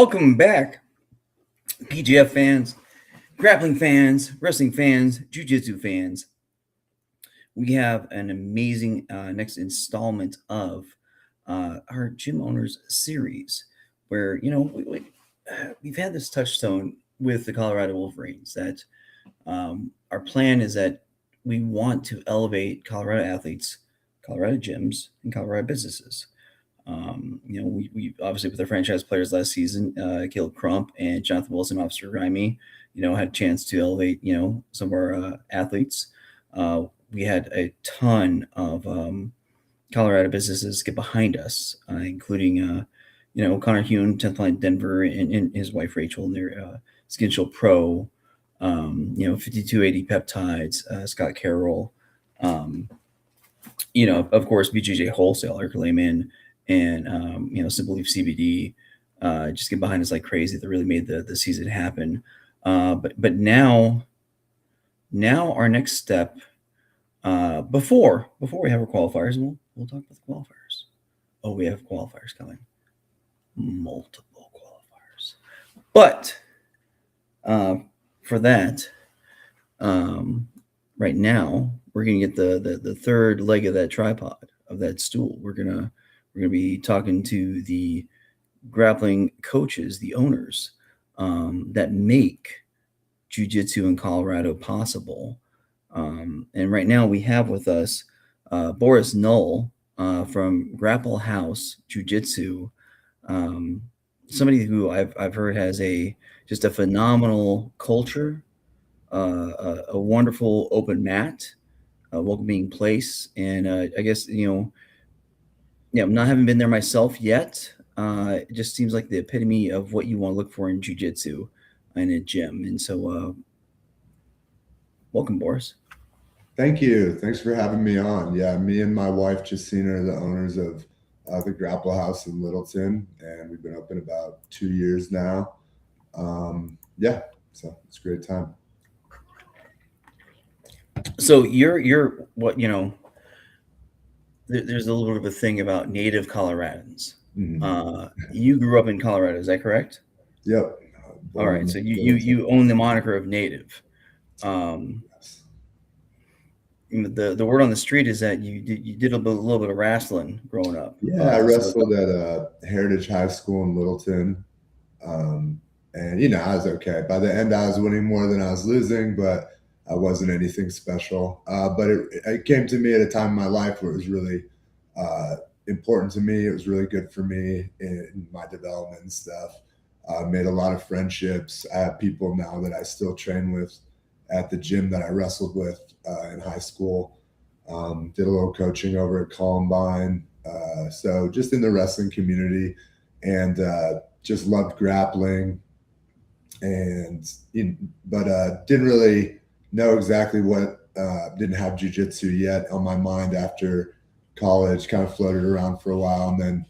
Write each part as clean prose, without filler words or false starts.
Welcome back, PGF fans, grappling fans, wrestling fans, jiu-jitsu fans. We have an amazing next installment of our Gym Owners series where, we've had this touchstone with the Colorado Wolverines that our plan is that we want to elevate Colorado athletes, Colorado gyms, and Colorado businesses. We obviously with our franchise players last season, Caleb Crump and Jonathan Wilson, Officer Rimey, had a chance to elevate, some of our athletes. We had a ton of Colorado businesses get behind us, including, Connor Hune, 10th Line Denver, and his wife Rachel, and their Skin Shield Pro, 5280 Peptides, Scott Carroll, of course, BJJ Wholesale, Eric Lehman, and Simple Leaf CBD just get behind us like crazy. That really made the season happen. But now our next step, before we have our qualifiers, and we'll talk about the qualifiers. Oh, we have qualifiers coming, multiple qualifiers. But for that, right now we're gonna get the third leg of that tripod of that stool. We're gonna be talking to the grappling coaches, the owners that make jiu-jitsu in Colorado possible. And right now we have with us Boris Null from Grapple House Jiu-Jitsu, somebody who I've heard has just a phenomenal culture, a wonderful open mat, a welcoming place, and I guess not having been there myself yet, it just seems like the epitome of what you want to look for in jiu-jitsu in a gym. And so welcome, Boris. Thank you. Thanks for having me on. Yeah, me and my wife Justine are the owners of the Grapple House in Littleton, and we've been open about 2 years now. So it's a great time. So you're what there's a little bit of a thing about native Coloradans. Mm-hmm. You grew up in Colorado, is that correct? Yep. All right, so you own the moniker of native. Yes. The word on the street is that you did a little bit of wrestling growing up. Yeah, I wrestled at Heritage High School in Littleton, and I was okay. By the end, I was winning more than I was losing, but I wasn't anything special. But it came to me at a time in my life where it was really important to me. It was really good for me in my development and stuff. Made a lot of friendships. I have people now that I still train with at the gym that I wrestled with in high school. Did a little coaching over at Columbine. So just in the wrestling community, and just loved grappling. But didn't really know exactly what, didn't have jiu-jitsu yet on my mind after college, kind of floated around for a while. And then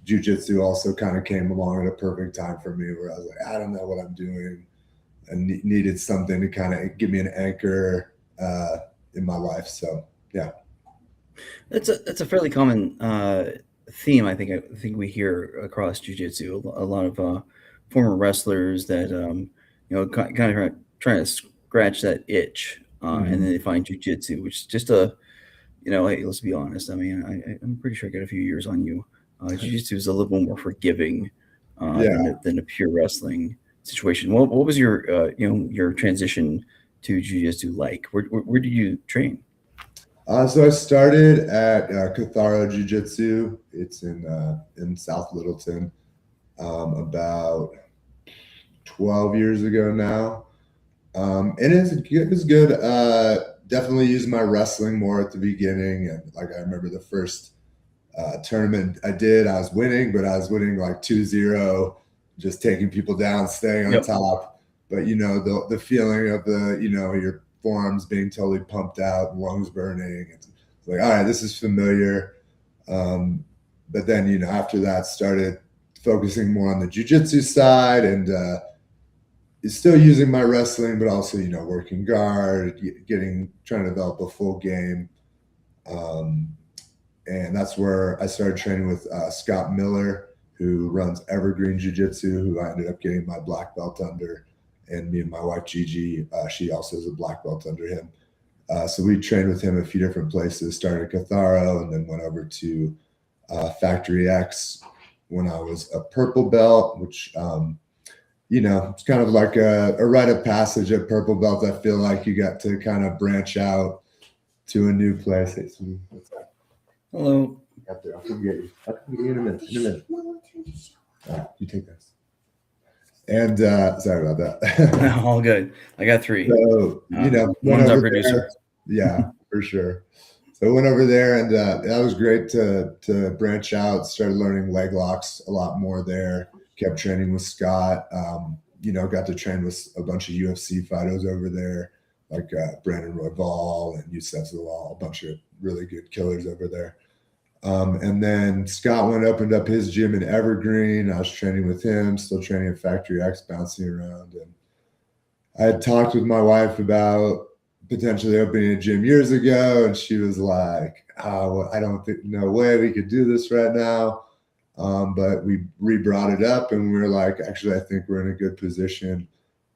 jiu-jitsu also kind of came along at a perfect time for me where I was like, I don't know what I'm doing, and needed something to kind of give me an anchor in my life. So, yeah. That's a fairly common theme. I think we hear across jiu-jitsu. A lot of former wrestlers that kind of trying to scratch that itch, and then they find jiu-jitsu, which is just hey, let's be honest. I mean, I'm pretty sure I got a few years on you. Jiu-jitsu is a little more forgiving than a pure wrestling situation. What was your transition to jiu-jitsu like? Where did you train? So I started at Colorado Jiu-Jitsu. It's in South Littleton, about 12 years ago now. And it was good. Definitely used my wrestling more at the beginning. And I remember the first tournament I did, I was winning, but I was winning like 2-0, just taking people down, staying on top. But the feeling of your forearms being totally pumped out, lungs burning. It's like, all right, this is familiar. But then, after that, started focusing more on the jiu-jitsu side, and still using my wrestling, but also, working guard, trying to develop a full game. And that's where I started training with Scott Miller who runs Evergreen Jiu-Jitsu, who I ended up getting my black belt under, and me and my wife Gigi, she also is a black belt under him. So we trained with him a few different places, started at Catharo and then went over to Factory X when I was a purple belt, which, it's kind of like a rite of passage at purple belt. I feel like you got to kind of branch out to a new place. Hey, what's that? Hello. Up there. I'll come get you. I'll come get you in a minute. All right, you take this. And sorry about that. All good. I got 3. So, one's our producer. Yeah, for sure. So I went over there, and that was great to branch out. Started learning leg locks a lot more there. Kept training with Scott. Got to train with a bunch of UFC fighters over there, like Brandon Royval and Youssef Zalal, a bunch of really good killers over there. And then Scott opened up his gym in Evergreen. I was training with him, still training at Factory X, bouncing around. And I had talked with my wife about potentially opening a gym years ago, and she was like, "Oh, well, I don't think, no way we could do this right now." But we re-brought it up, and we were like, actually, I think we're in a good position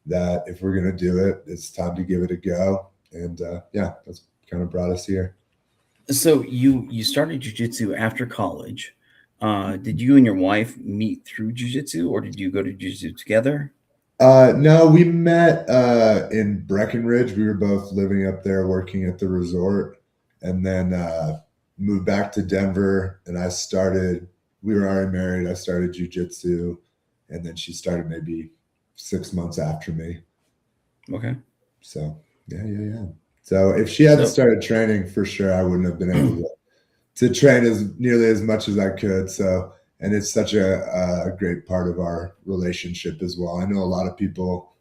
that if we're going to do it, it's time to give it a go. And that's kind of brought us here. So you started jiu-jitsu after college. Did you and your wife meet through jiu-jitsu, or did you go to jiu-jitsu together? No, we met in Breckenridge. We were both living up there, working at the resort, and then moved back to Denver. And we were already married. I started jiu-jitsu, and then she started maybe 6 months after me. Okay. So yeah. So if she hadn't started training, for sure, I wouldn't have been able to train nearly as much as I could. So, and it's such a great part of our relationship as well. I know a lot of people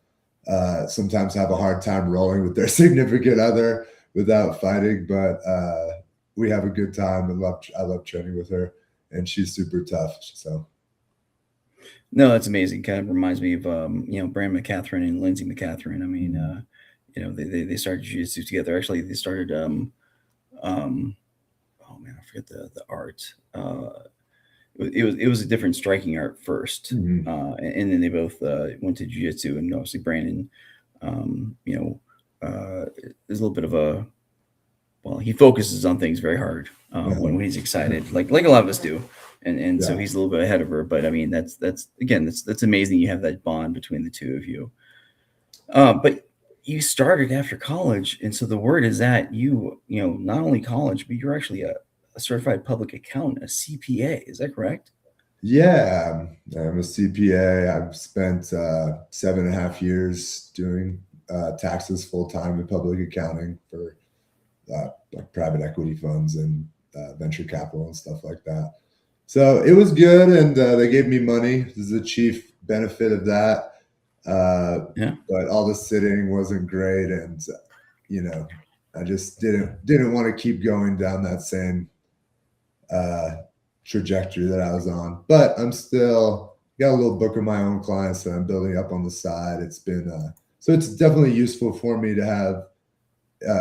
sometimes have a hard time rolling with their significant other without fighting, but we have a good time. I love training with her, and she's super tough. So. No, that's amazing. Kind of reminds me of Brand McCatherine and Lindsay McCatherine. I mean, they started jiu-jitsu together. Actually, they started oh man, I forget the art. It was a different striking art first, Mm-hmm. And then they both went to jiu-jitsu. And obviously Brandon, there's a little bit of he focuses on things very hard when he's excited, like a lot of us do. And so he's a little bit ahead of her, but I mean, that's amazing. You have that bond between the two of you. But you started after college. And so the word is that you not only college, but you're actually a certified public accountant, a CPA. Is that correct? Yeah, I'm a CPA. I've spent 7.5 years doing taxes full-time in public accounting for like private equity funds and venture capital and stuff like that. So it was good, and they gave me money. This is the chief benefit of that. But all the sitting wasn't great, and I just didn't want to keep going down that same trajectory that I was on. But I'm still got a little book of my own clients that I'm building up on the side. It's been so it's definitely useful for me to have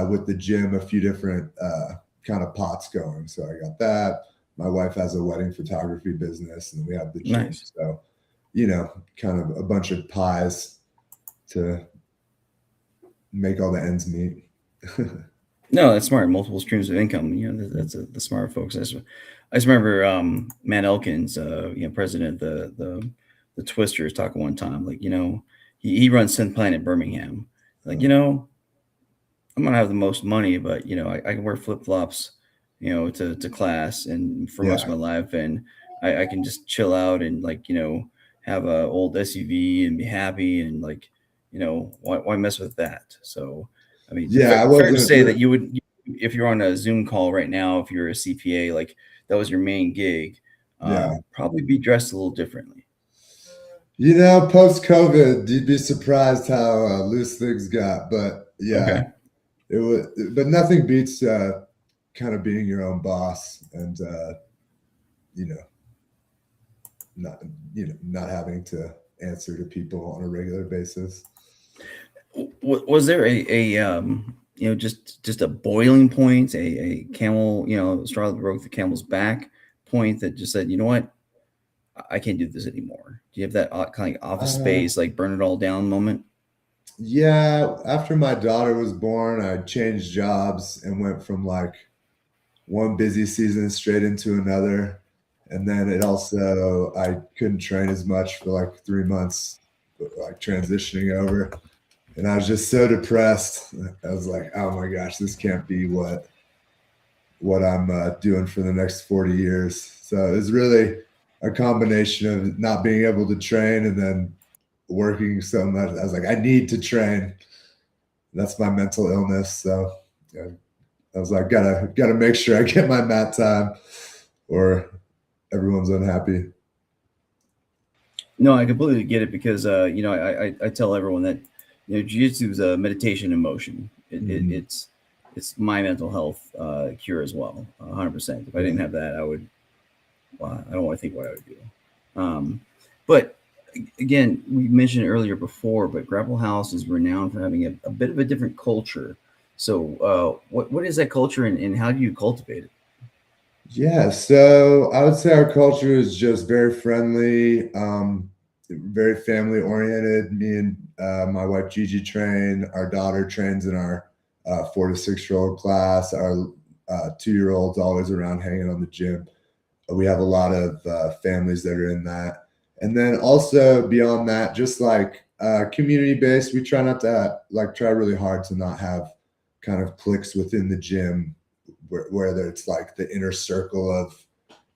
with the gym a few different kind of pots going. So I got that. My wife has a wedding photography business, and we have the gym. Nice. So, kind of a bunch of pies to make all the ends meet. No, that's smart. Multiple streams of income. That's the smart folks. I just remember Matt Elkins, president of the Twisters, talking one time. Like, he runs Synth Planet Birmingham. Like, I'm gonna have the most money, but I can wear flip flops, to class and for most of my life, and I can just chill out and have a old SUV and be happy, and why mess with that? So I mean, fair to say that you would, if you're on a Zoom call right now, if you're a CPA, like that was your main gig, probably be dressed a little differently. Post COVID, you'd be surprised how loose things got, but it was. But nothing beats kind of being your own boss, and not having to answer to people on a regular basis. Was there just a boiling point, a camel, straw that broke the camel's back point that just said, you know what, I can't do this anymore? Do you have that kind of office Uh, space, like burn it all down moment? yeah, after my daughter was born, I changed jobs and went from like one busy season straight into another. And then it also, I couldn't train as much for like 3 months, like transitioning over. And I was just so depressed. I was like, oh my gosh, this can't be what I'm doing for the next 40 years. So it was really a combination of not being able to train and then working so much. I was like, I need to train. That's my mental illness. So yeah, I was like, gotta make sure I get my mat time, or everyone's unhappy. No, I completely get it because I tell everyone that jiu-jitsu is a meditation in motion. Mhm. It's my mental health cure as well, 100%. If I didn't Yeah. have that, I would. Well, I don't want to think what I would do. But again, we mentioned earlier before, but Grapple House is renowned for having a bit of a different culture. So, what is that culture, and how do you cultivate it? Yeah, so I would say our culture is just very friendly, very family oriented. Me and my wife Gigi train. Our daughter trains in our 4 to 6 year old class. Our 2 year old's always around hanging on the gym. We have a lot of families that are in that. And then also beyond that, just like community based, we try not to like try really hard to not have kind of cliques within the gym where it's like the inner circle of,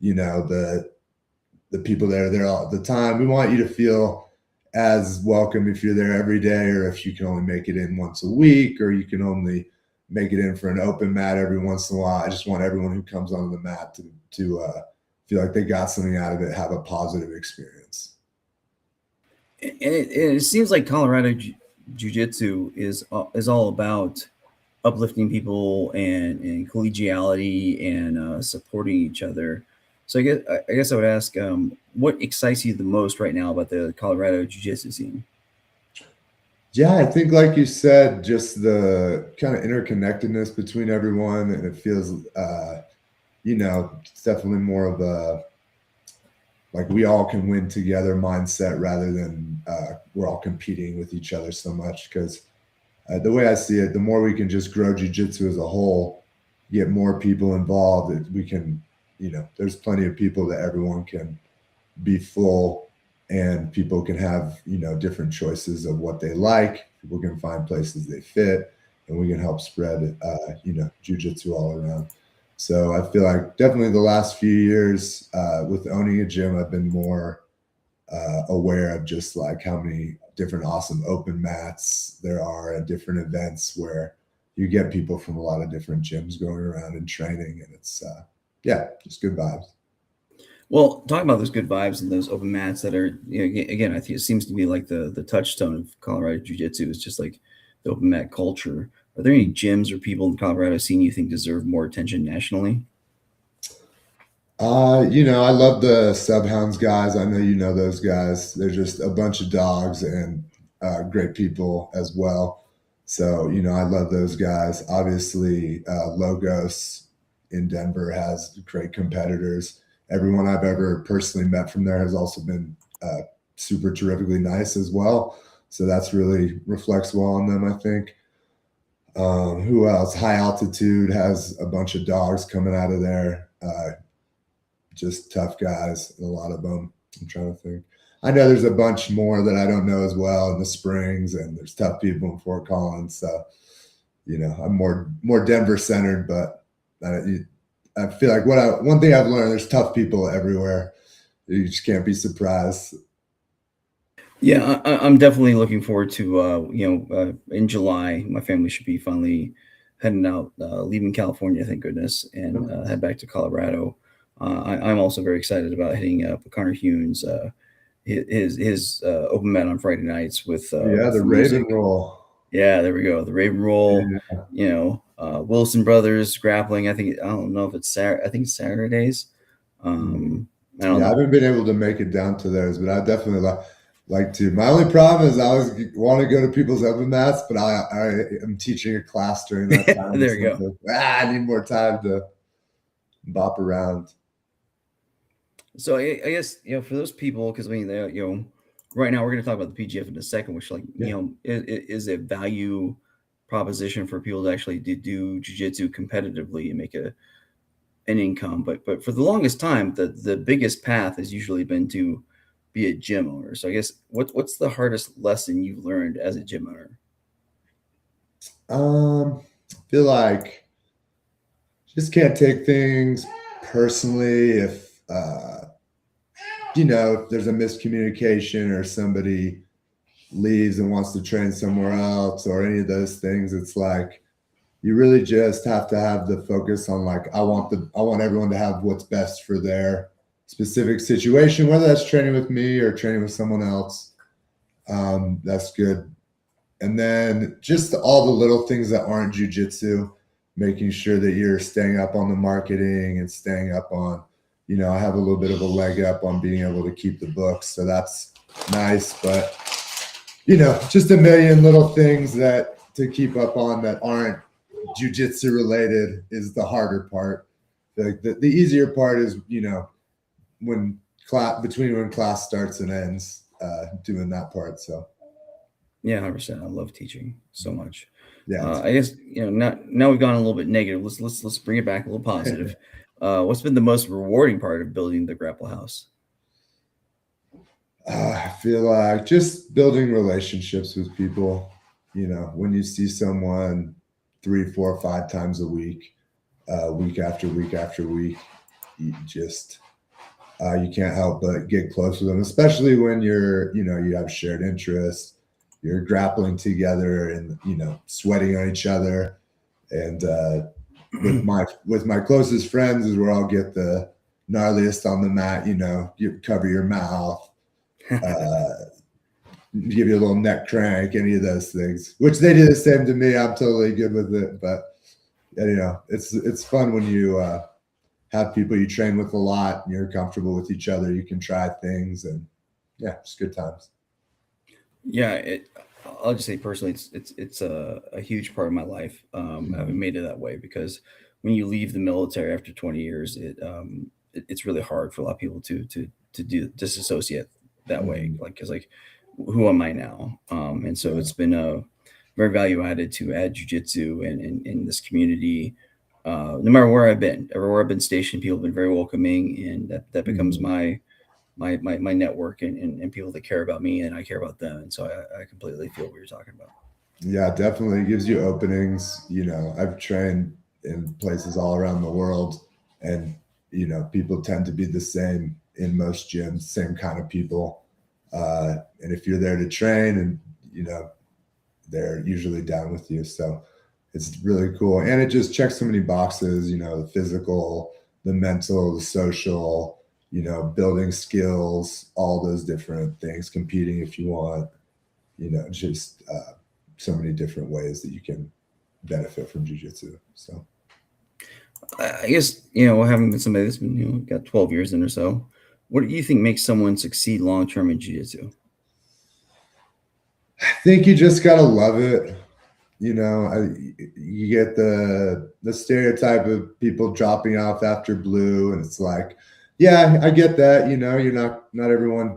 the people that are there all the time. We want you to feel as welcome if you're there every day, or if you can only make it in once a week, or you can only make it in for an open mat every once in a while. I just want everyone who comes onto the mat to feel like they got something out of it, have a positive experience. And it seems like Colorado Jiu-Jitsu is all about uplifting people and collegiality and supporting each other. So I guess I would ask, what excites you the most right now about the Colorado Jiu-Jitsu scene? Yeah, I think like you said, just the kind of interconnectedness between everyone, and it feels it's definitely more of a like we all can win together mindset rather than we're all competing with each other so much. Because the way I see it, the more we can just grow jujitsu as a whole, get more people involved, we can, there's plenty of people that everyone can be full, and people can have, different choices of what they like. People can find places they fit, and we can help spread, jujitsu all around. So I feel like definitely the last few years with owning a gym, I've been more aware of just like how many different awesome open mats there are at different events where you get people from a lot of different gyms going around and training, and it's yeah, just good vibes. Well, talking about those good vibes and those open mats that are, again, I think it seems to be like the touchstone of Colorado Jiu-Jitsu is just like the open mat culture. Are there any gyms or people in the Colorado scene you think deserve more attention nationally? I love the Subhounds guys. I know you know those guys. They're just a bunch of dogs and great people as well. So, I love those guys. Obviously, Logos in Denver has great competitors. Everyone I've ever personally met from there has also been super terrifically nice as well. So that's really reflects well on them, I think. Who else? High Altitude has a bunch of dogs coming out of there. Just tough guys, a lot of them. I'm trying to think. I know there's a bunch more that I don't know as well in the Springs, and there's tough people in Fort Collins. So, I'm more Denver centered, but I feel like one thing I've learned, there's tough people everywhere. You just can't be surprised. Yeah, I'm definitely looking forward to in July. My family should be finally heading out, leaving California, thank goodness, and head back to Colorado. I'm also very excited about hitting up Connor Hunes, his open mat on Friday nights Yeah, with the the Raven music. roll. Yeah, there we go. The Raven Roll, Yeah. Wilson Brothers grappling. I don't know if it's Saturday. I think it's Saturdays. Mhm. I don't Yeah, I know. haven't been able to make it down to those, but I definitely like to. My only problem is I always want to go to people's open mats, but I am teaching a class during that time, There so we go. I need more time to bop around. So I guess for those people, because I mean, right now we're going to talk about the PGF in a second, which Yeah. is a value proposition for people to actually do jiu-jitsu competitively and make an income. But for the longest time, the biggest path has usually been to be a gym owner. So I guess what's the hardest lesson you've learned as a gym owner? I feel like just can't take things personally if if there's a miscommunication or somebody leaves and wants to train somewhere else or any of those things. It's like you really just have to have the focus on like I want everyone to have what's best for their specific situation, whether that's training with me or training with someone else. That's good. And then just all the little things that aren't jujitsu, making sure that you're staying up on the marketing and staying up on, I have a little bit of a leg up on being able to keep the books. So that's nice. But, just a million little things that to keep up on that aren't jujitsu related is the harder part. The easier part is, when when class starts and ends, doing that part. So. Yeah, 100%. I love teaching so much. Yeah. I guess now we've gone a little bit negative. Let's bring it back a little positive. What's been the most rewarding part of building the Grapple House? I feel like just building relationships with people. When you see someone 3, 4, 5 times a week, week after week after week, you just you can't help but get close with them, especially when you have shared interests, you're grappling together and sweating on each other. And with my closest friends is where I'll get the gnarliest on the mat. You cover your mouth, give you a little neck crank, any of those things, which they do the same to me. I'm totally good with it. But it's fun when you have people you train with a lot and you're comfortable with each other. You can try things and it's good times. Yeah, I'll just say personally, it's a huge part of my life. Having made it that way, because when you leave the military after 20 years, it's really hard for a lot of people to disassociate that way. Like, because like, who am I now? And so it's been a very value added to add jujitsu and in this community. No matter where I've been, everywhere I've been stationed, people have been very welcoming, and that becomes my network and people that care about me and I care about them. And so I completely feel what you're talking about. Yeah, definitely gives you openings. I've trained in places all around the world, and people tend to be the same in most gyms, same kind of people. And if you're there to train, and they're usually down with you, so it's really cool. And it just checks so many boxes. The physical, the mental, the social. Building skills, all those different things, competing if you want, just so many different ways that you can benefit from jiu-jitsu. So I guess, having been somebody that's been, got 12 years in or so, what do you think makes someone succeed long-term in jiu-jitsu? I think you just got to love it. You get the stereotype of people dropping off after blue, and it's like, yeah, I get that. You're not everyone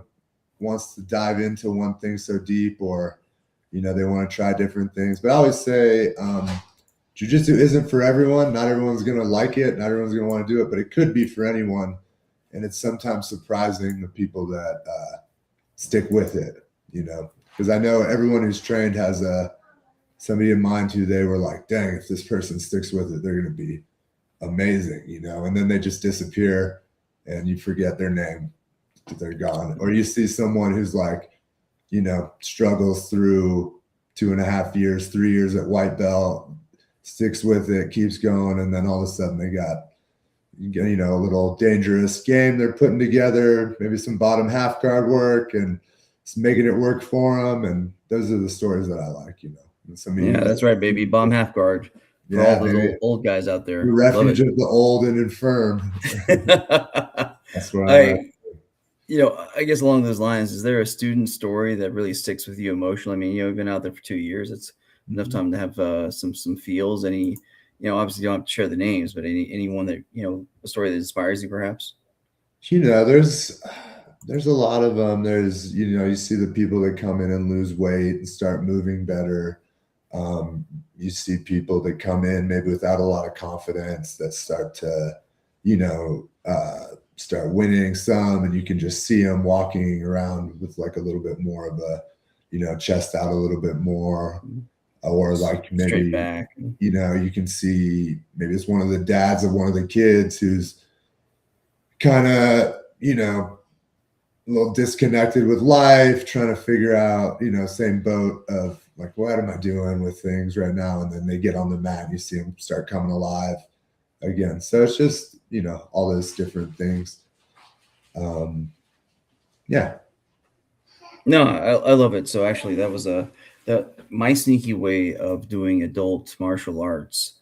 wants to dive into one thing so deep, or they want to try different things. But I always say, jiu-jitsu isn't for everyone. Not everyone's gonna like it. Not everyone's gonna want to do it, but it could be for anyone. And it's sometimes surprising the people that stick with it. Because I know everyone who's trained has somebody in mind who they were like, dang, if this person sticks with it, they're going to be amazing, and then they just disappear and you forget their name, they're gone. Or you see someone who's like, struggles through 2.5 years, 3 years at white belt, sticks with it, keeps going, and then all of a sudden they got, a little dangerous game they're putting together, maybe some bottom half guard work, and it's making it work for them. And those are the stories that I like, Yeah, that's right, baby. Bomb half guard for all those old guys out there. The refuge of the old and infirm. That's where I'm at. I guess along those lines, is there a student story that really sticks with you emotionally? I mean, you've been out there for 2 years. It's enough time to have some feels. Any, obviously you don't have to share the names, but anyone that, a story that inspires you perhaps? There's a lot of them. There's, you see the people that come in and lose weight and start moving better. You see people that come in maybe without a lot of confidence that start to, start winning some, and you can just see them walking around with like a little bit more of a, chest out a little bit more, or like Straight maybe, back. you can see maybe it's one of the dads of one of the kids who's kind of, a little disconnected with life, trying to figure out, same boat of like, what am I doing with things right now? And then they get on the mat and you see them start coming alive again. So it's just, all those different things. Yeah. No, I love it. So actually, that was my sneaky way of doing adult martial arts.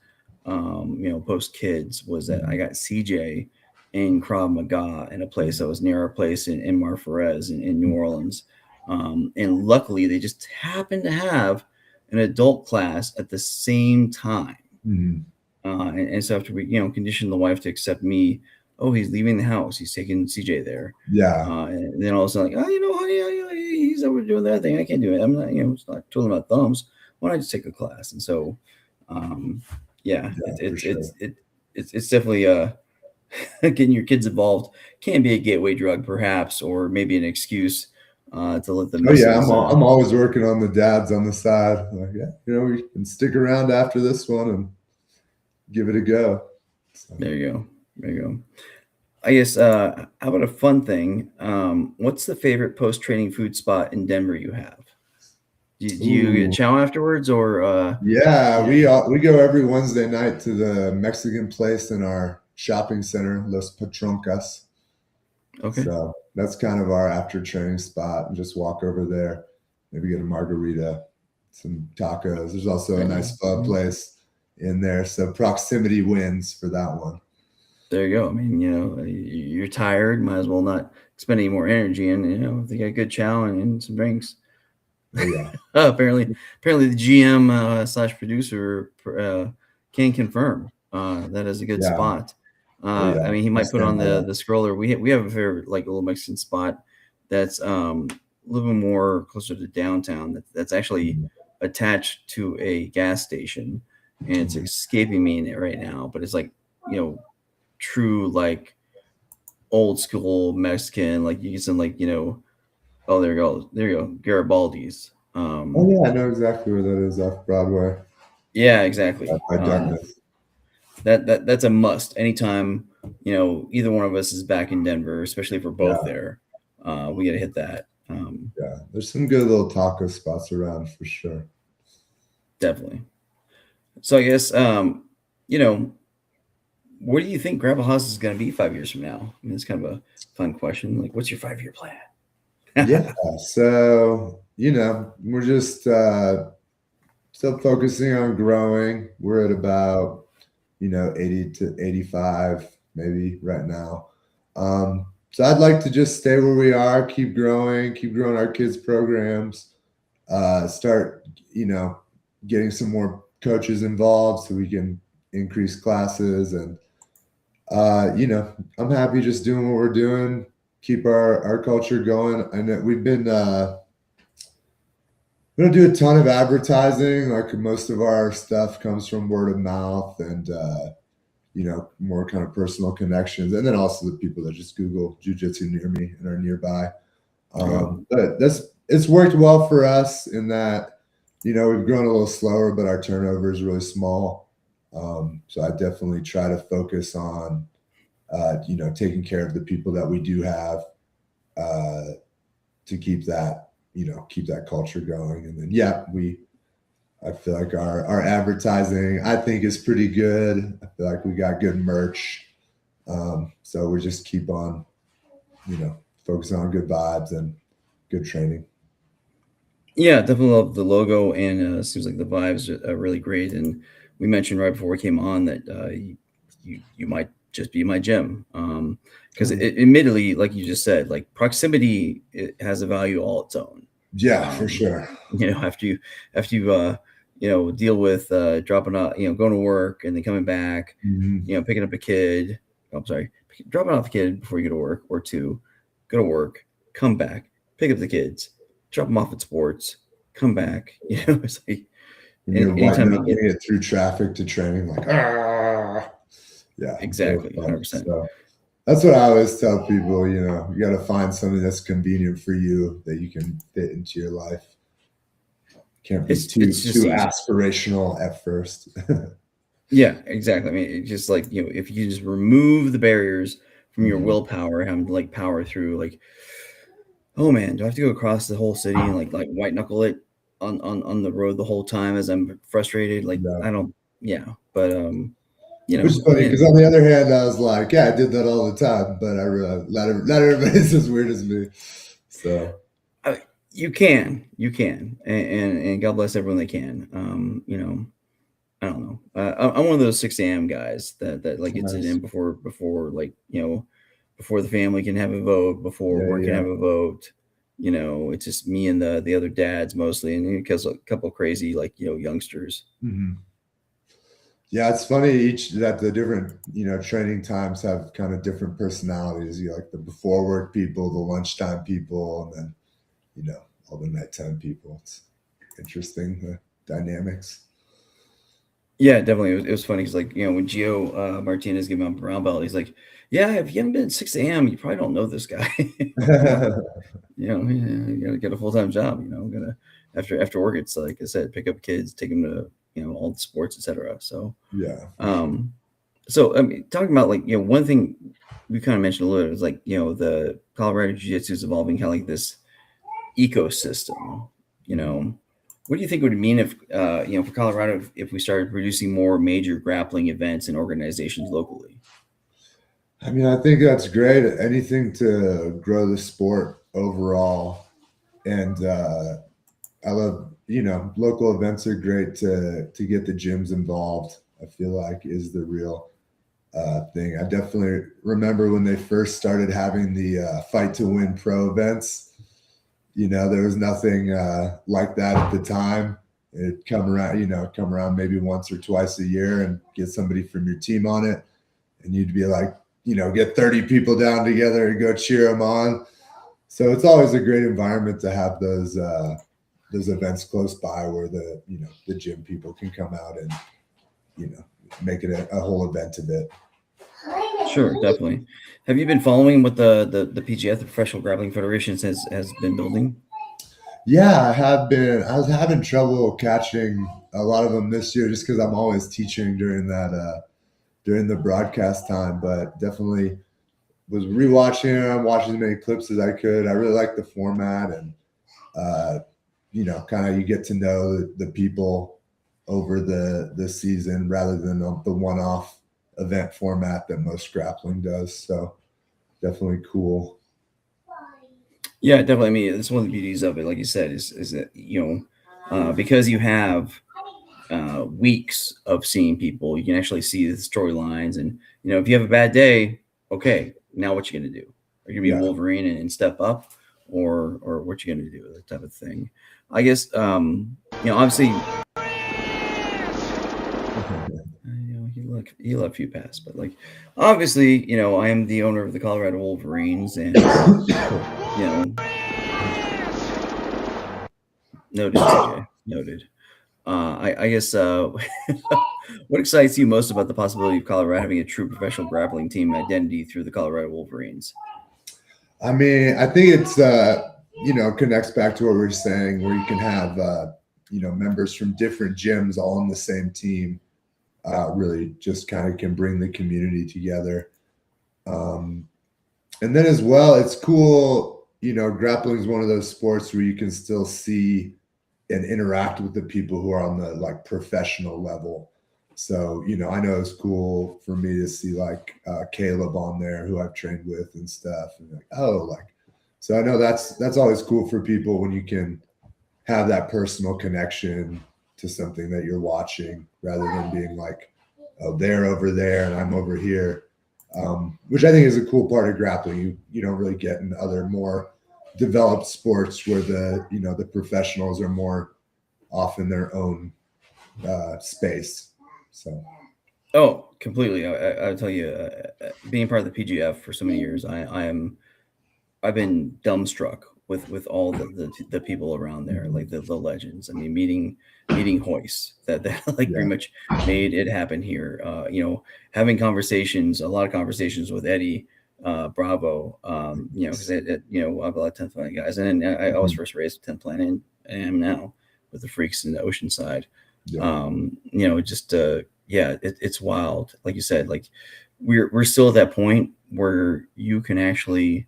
Post kids was that I got CJ in Krav Maga in a place that was near our place in Marforez in New Orleans. And luckily, they just happened to have an adult class at the same time. Mhm. And so after we, conditioned the wife to accept me, oh, he's leaving the house. He's taking CJ there. Yeah. And then all of a sudden, like, honey, he's over doing that thing. I can't do it. I'm not, it's not twiddling my thumbs. Why don't I just take a class? And so, Yeah, for sure. it's definitely getting your kids involved can be a gateway drug, perhaps, or maybe an excuse to let them. Oh yeah, I'm always working on the dads on the side. Like, yeah, we can stick around after this one and give it a go. So. There you go. I guess how about a fun thing? What's the favorite post-training food spot in Denver you have? Do you get chow afterwards, or yeah, we go every Wednesday night to the Mexican place in our shopping center, Los Patroncas. Okay. So that's kind of our after training spot, and just walk over there, maybe get a margarita, some tacos. There's also a nice pho place in there. So proximity wins for that one. There you go. I mean, you're tired, might as well not spend any more energy. And, if they got good chow and some drinks. Oh, yeah. apparently the GM / producer can confirm that is a good spot. I mean, he might put on the scroller. We have a favorite, like, little Mexican spot that's a little more closer to downtown. That's actually attached to a gas station, and it's escaping me right now. But it's like, true, like, old school Mexican. Like, you get some, like, oh, there you go, Garibaldi's. Oh yeah, I know exactly where that is, off Broadway. Yeah, exactly. That's a must. Anytime, either one of us is back in Denver, especially if we're both there, we got to hit that. Yeah, there's some good little taco spots around for sure. Definitely. So I guess, where do you think Grapple House is going to be 5 years from now? I mean, it's kind of a fun question. Like, what's your 5-year plan? Yeah, so we're just still focusing on growing. We're at about 80 to 85 maybe right now. So I'd like to just stay where we are, keep growing our kids programs, start getting some more coaches involved so we can increase classes, and I'm happy just doing what we're doing, keep our culture going. And we don't do a ton of advertising. Like, most of our stuff comes from word of mouth and more kind of personal connections, and then also the people that just Google jiu-jitsu near me and are nearby. But it's worked well for us in that we've grown a little slower, but our turnover is really small. So I definitely try to focus on taking care of the people that we do have, to keep that culture going. And then I feel like our advertising, I think, is pretty good. I feel like we got good merch. So we just keep on, focusing on good vibes and good training. Yeah, definitely love the logo, and it seems like the vibes are really great. And we mentioned right before we came on that you might just be my gym, because admittedly, like you just said, like, proximity, it has a value all its own. Yeah, for sure. After you deal with dropping out, going to work and then coming back, picking up a kid. I'm sorry, dropping off the kid before you go to work, or two, go to work, come back, pick up the kids, drop them off at sports, come back. It's like When you're white anytime you knuckling get it through traffic to training, like, yeah, exactly no fun. 100%. So that's what I always tell people. You got to find something that's convenient for you that you can fit into your life. Can't be too easy. aspirational at first. Yeah, exactly. I mean, it's just like, if you just remove the barriers from your willpower, having to like power through, like, oh man, do I have to go across the whole city and like white knuckle it on the road the whole time as I'm frustrated? Like, Yeah. I don't, yeah, but Which is funny because on the other hand, I was like, yeah, I did that all the time, but I realized not everybody's as weird as me. So you can, and God bless everyone that can. I don't know. I'm one of those 6 a.m. guys that like gets it in before like before the family can have a vote, before work can have a vote. It's just me and the other dads mostly, and because a couple of crazy like youngsters. Mm-hmm. Yeah, it's funny that the different training times have kind of different personalities. You like the before work people, the lunchtime people, and then all the nighttime people. It's interesting, the dynamics. Yeah, definitely. It was funny because, like, when Gio Martinez gave me a brown belt, he's like, "Yeah, if you haven't been at 6 a.m., you probably don't know this guy. You gotta get a full time job. Gotta after work. It's like I said, pick up kids, take them to all the sports, etc. So Yeah. So I mean, talking about like one thing we kind of mentioned a little bit is like the Colorado Jiu-Jitsu is evolving kind of like this ecosystem. What do you think it would mean if, for Colorado, if we started producing more major grappling events and organizations locally? I mean, I think that's great. Anything to grow the sport overall. And I love, local events are great to get the gyms involved. I feel like is the real thing. I definitely remember when they first started having the Fight to Win pro events. There was nothing like that at the time. It'd come around maybe once or twice a year and get somebody from your team on it. And you'd be like, get 30 people down together and go cheer them on. So it's always a great environment to have those events close by where the gym people can come out and, make it a whole event of it. Sure, definitely. Have you been following what the PGF, the Professional Grappling Federation, has been building? Yeah, I have been. I was having trouble catching a lot of them this year just because I'm always teaching during the broadcast time, but definitely was rewatching it. I'm watching as many clips as I could. I really like the format and, kind of you get to know the people over the season rather than the one-off event format that most grappling does. So definitely cool. Yeah, definitely. I mean, that's one of the beauties of it, like you said, is that because you have weeks of seeing people, you can actually see the storylines, and if you have a bad day, okay, now what you gonna do? Are you gonna be Wolverine and step up, or what you gonna do? That type of thing. I guess obviously. He let a few pass, but like obviously, I am the owner of the Colorado Wolverines, and noted, TJ, noted. I guess what excites you most about the possibility of Colorado having a true professional grappling team identity through the Colorado Wolverines? I mean, I think it's connects back to what we were saying, where you can have members from different gyms all on the same team. Really just kind of can bring the community together. And then as well, it's cool, grappling is one of those sports where you can still see and interact with the people who are on the like professional level. So, I know it's cool for me to see like Caleb on there who I've trained with and stuff. And so I know that's always cool for people when you can have that personal connection to something that you're watching rather than being like, oh, they're over there and I'm over here, which I think is a cool part of grappling. You don't really get in other more developed sports where the professionals are more off in their own space. So Oh, completely. I'll tell you, being part of the PGF for so many years, I've been dumbstruck with all the people around there, like the legends. I mean, meeting Hoist that like Yeah. pretty much made it happen here. Having conversations, a lot of conversations with Eddie, Bravo. Because I have a lot of 10th Planet guys, and then I was Mhm. first raised with 10th Planet, and I am now with the Freaks in the Oceanside. Yeah. Just yeah, it's wild. Like you said, like we're still at that point where you can actually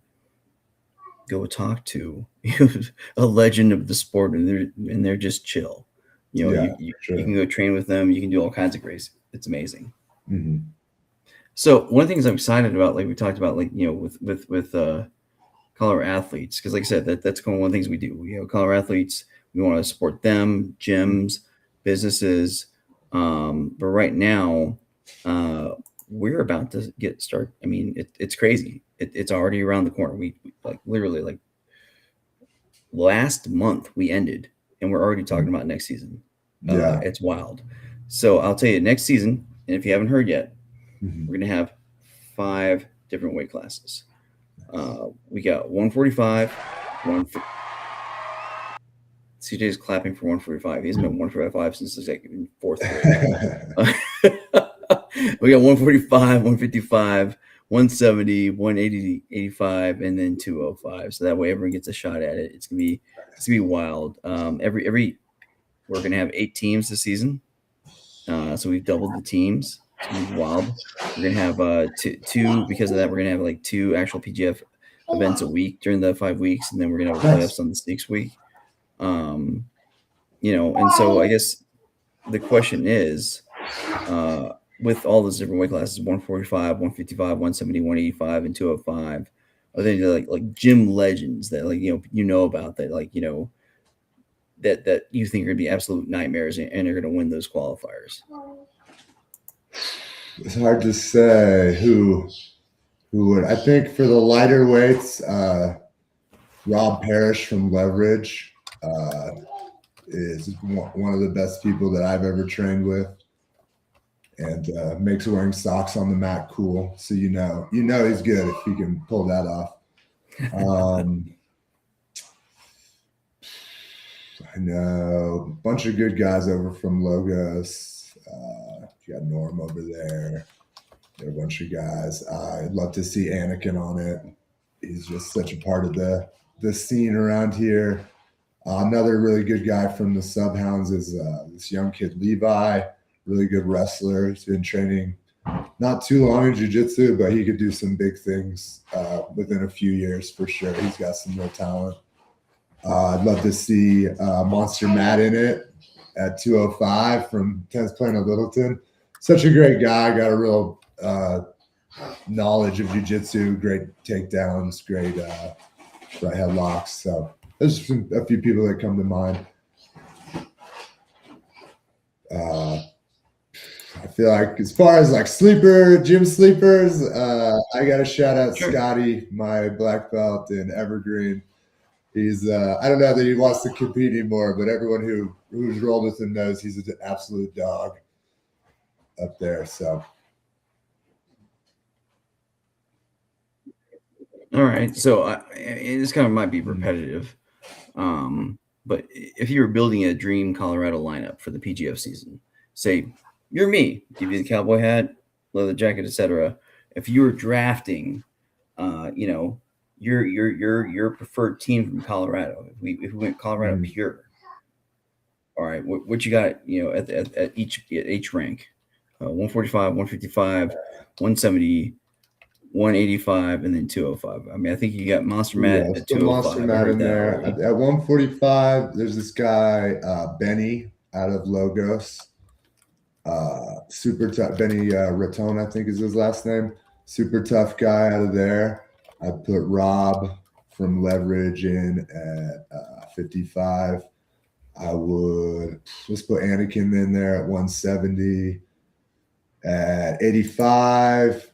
go talk to a legend of the sport, and they're just chill. Yeah, You for you can sure. go train with them. You can do all kinds of crazy. It's amazing. Hmm. So one of the things I'm excited about, like we talked about, like with Colorado athletes, because like I said, that's kind of one of the things we do. Colorado athletes, we want to support them, gyms, businesses. But right now, uh, we're about to get started. I mean, it's crazy. It's already around the corner. We like literally like last month we ended, and we're already talking about next season. Yeah. It's wild. So I'll tell you, next season, and if you haven't heard yet, Hmm. we're gonna have 5 different weight classes. We got 145, one. CJ's clapping for 145. He hasn't been 145 since like in fourth grade. We got 145, 155, 170, 180, 85, and then 205. So that way everyone gets a shot at it. It's gonna be wild. Every we're gonna have 8 teams this season. So we've doubled the teams. It's gonna be wild. We're gonna have two because of that. We're gonna have like 2 actual PGF events a week during the 5 weeks, and then we're gonna have a Nice. playoffs on the next week. And so I guess the question is, uh, with all those different weight classes, 145, 155, 170, 185, and 205, are they like gym legends that about that that you think are gonna be absolute nightmares and are gonna win those qualifiers? It's hard to say who would. I think for the lighter weights, Rob Parrish from Leverage is one of the best people that I've ever trained with, and makes wearing socks on the mat cool. So he's good if he can pull that off. Um, I know a bunch of good guys over from Logos. You got Norm over there. There are a bunch of guys. I'd love to see Anakin on it. He's just such a part of the scene around here. Another really good guy from the Subhounds is this young kid Levi, really good wrestler. He's been training not too long in jiu-jitsu, but he could do some big things within a few years for sure. He's got some real talent. I'd love to see Monster Matt in it at 205 from 10th Planet Littleton. Such a great guy. Got a real knowledge of jiu-jitsu, great takedowns, great right headlocks. So there's a few people that come to mind. I feel like as far as like gym sleepers, I got to shout out Sure. Scotty, my black belt in Evergreen. He's I don't know that he wants to compete anymore, but everyone who's rolled with him knows he's an absolute dog up there. So All right. So this kind of might be repetitive, but if you were building a dream Colorado lineup for the PGF season, say you're me, give you the cowboy hat, leather jacket, etc. If you were drafting, your preferred team from Colorado, if we went Colorado pure, all right, what you got? At each rank, 145, 155, 170. 185 and then 205. I mean, I think you got Monster Matt yeah, at some Monster 205. I Matt heard in that there. already. At 145, there's this guy Benny out of Logos. Super tough. Benny Raton, I think is his last name. Super tough guy out of there. I put Rob from Leverage in at 55. I would let's put Anakin in there at 170. At 85,